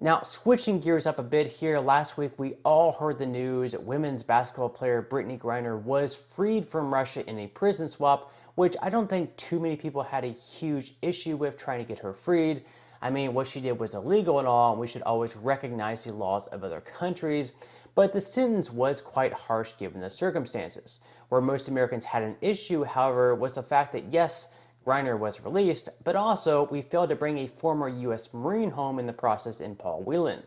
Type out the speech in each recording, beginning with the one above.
Now, switching gears up a bit here, last week we all heard the news that women's basketball player Brittney Griner was freed from Russia in a prison swap, which I don't think too many people had a huge issue with trying to get her freed. I mean, what she did was illegal and all, and we should always recognize the laws of other countries. But the sentence was quite harsh given the circumstances. Where most Americans had an issue, however, was the fact that yes, Griner was released, but also we failed to bring a former U.S. Marine home in the process in Paul Whelan.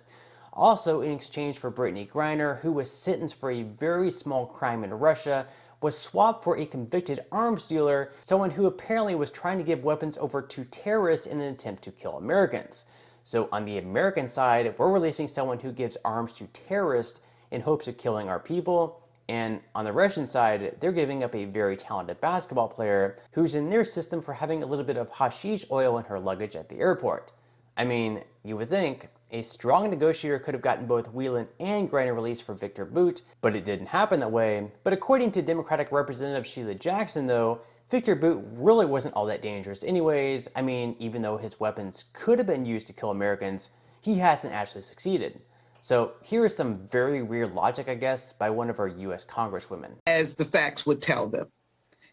Also, in exchange for Brittney Griner, who was sentenced for a very small crime in Russia, was swapped for a convicted arms dealer, someone who apparently was trying to give weapons over to terrorists in an attempt to kill Americans. So on the American side, we're releasing someone who gives arms to terrorists in hopes of killing our people. And on the Russian side, they're giving up a very talented basketball player who's in their system for having a little bit of hashish oil in her luggage at the airport. I mean, you would think a strong negotiator could have gotten both Whelan and Griner released for Viktor Bout, but it didn't happen that way. But according to Democratic Representative Sheila Jackson, though, Viktor Bout really wasn't all that dangerous anyways. I mean, even though his weapons could have been used to kill Americans, he hasn't actually succeeded. So here is some very weird logic, I guess, by one of our U.S. Congresswomen. As the facts would tell them.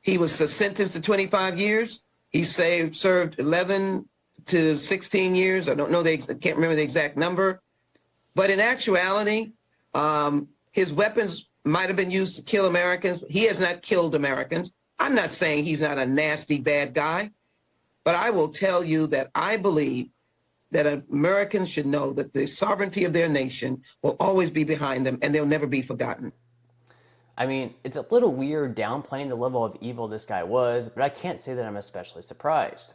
He was sentenced to 25 years. He served 11 to 16 years. I don't know, I can't remember the exact number. But in actuality, his weapons might have been used to kill Americans. He has not killed Americans. I'm not saying he's not a nasty, bad guy. But I will tell you that I believe that Americans should know that the sovereignty of their nation will always be behind them and they'll never be forgotten. I mean, it's a little weird downplaying the level of evil this guy was, but I can't say that I'm especially surprised.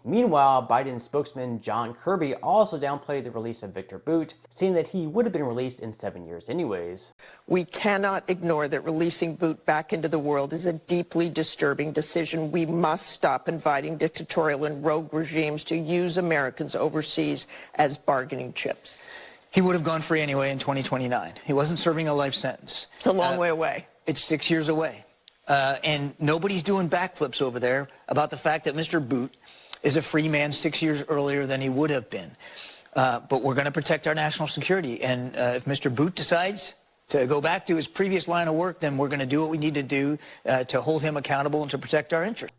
Meanwhile, Biden's spokesman John Kirby also downplayed the release of Viktor Bout, saying that he would have been released in 7 years anyways. We cannot ignore that releasing Bout back into the world is a deeply disturbing decision. We must stop inviting dictatorial and rogue regimes to use Americans overseas as bargaining chips. He would have gone free anyway in 2029. He wasn't serving a life sentence. It's a long way away. It's 6 years away. And nobody's doing backflips over there about the fact that Mr. Bout is a free man 6 years earlier than he would have been. But we're going to protect our national security. And if Mr. Bout decides to go back to his previous line of work, then we're going to do what we need to do to hold him accountable and to protect our interests.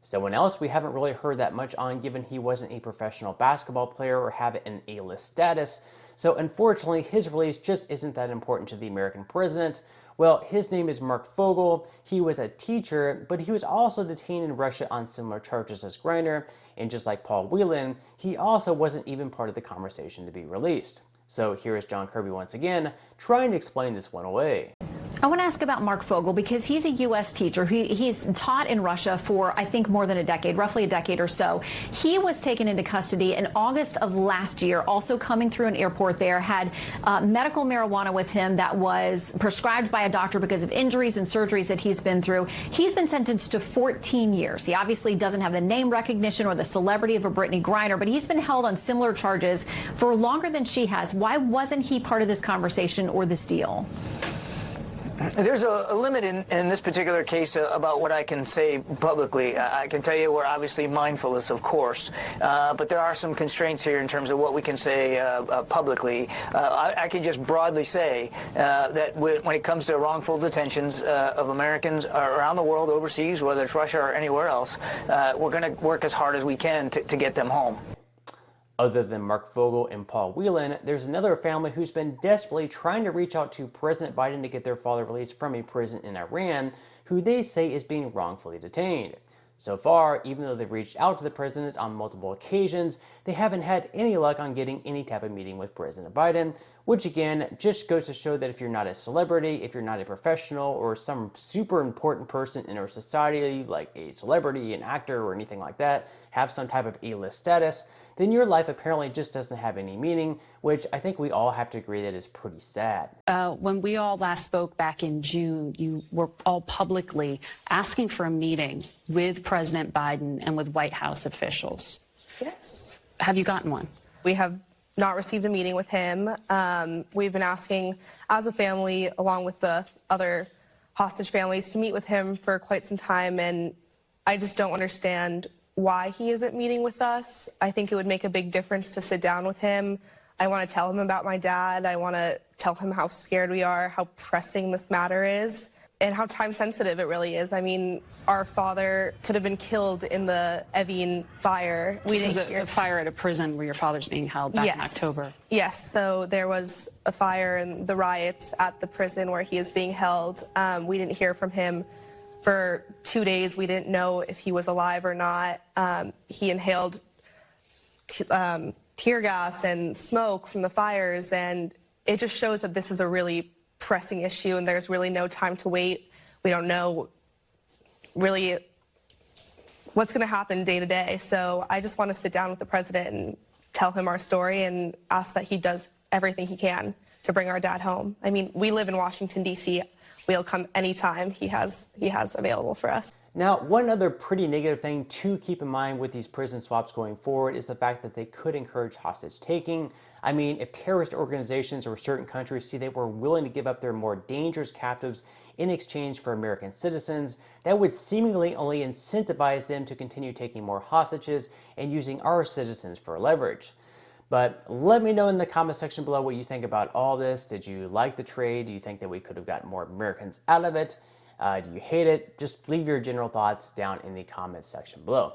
Someone else we haven't really heard that much on, given he wasn't a professional basketball player or have an A-list status. So unfortunately, his release just isn't that important to the American president. Well, his name is Mark Fogel. He was a teacher, but he was also detained in Russia on similar charges as Griner. And just like Paul Whelan, he also wasn't even part of the conversation to be released. So here is John Kirby once again, trying to explain this one away. I want to ask about Mark Fogel because he's a U.S. teacher. He's taught in Russia for, I think, more than a decade, roughly a decade or so. He was taken into custody in August of last year, also coming through an airport there, had medical marijuana with him that was prescribed by a doctor because of injuries and surgeries that he's been through. He's been sentenced to 14 years. He obviously doesn't have the name recognition or the celebrity of a Brittney Griner, but he's been held on similar charges for longer than she has. Why wasn't he part of this conversation or this deal? There's a limit in this particular case about what I can say publicly. I can tell you we're obviously mindful of this, of course, but there are some constraints here in terms of what we can say publicly. I can just broadly say that when it comes to wrongful detentions of Americans around the world, overseas, whether it's Russia or anywhere else, we're going to work as hard as we can to get them home. Other than Mark Fogel and Paul Whelan, there's another family who's been desperately trying to reach out to President Biden to get their father released from a prison in Iran, who they say is being wrongfully detained. So far, even though they've reached out to the president on multiple occasions, they haven't had any luck on getting any type of meeting with President Biden, which again just goes to show that if you're not a celebrity, if you're not a professional, or some super important person in our society, like a celebrity, an actor, or anything like that, have some type of A-list status, then your life apparently just doesn't have any meaning, which I think we all have to agree that is pretty sad. When we all last spoke back in June, you were all publicly asking for a meeting with President Biden and with White House officials. Yes. Have you gotten one? We have not received a meeting with him. We've been asking as a family, along with the other hostage families, to meet with him for quite some time, and I just don't understand why he isn't meeting with us. I think it would make a big difference to sit down with him, I want to tell him about my dad. I want to tell him how scared we are, how pressing this matter is, and how time sensitive it really is. I mean, our father could have been killed in the Evin fire. This is a fire at a prison where your father's being held back in October. Yes, so there was a fire and the riots at the prison where he is being held. We didn't hear from him for 2 days. We didn't know if he was alive or not. He inhaled tear gas and smoke from the fires, and it just shows that this is a really pressing issue and there's really no time to wait. We don't know really what's going to happen day to day. So I just want to sit down with the president and tell him our story and ask that he does everything he can to bring our dad home. I mean, we live in Washington, D.C. We'll come anytime he has available for us. Now, one other pretty negative thing to keep in mind with these prison swaps going forward is the fact that they could encourage hostage taking. I mean, if terrorist organizations or certain countries see they were willing to give up their more dangerous captives in exchange for American citizens, that would seemingly only incentivize them to continue taking more hostages and using our citizens for leverage. But let me know in the comment section below what you think about all this. Did you like the trade? Do you think that we could have gotten more Americans out of it? Do you hate it? Just leave your general thoughts down in the comments section below.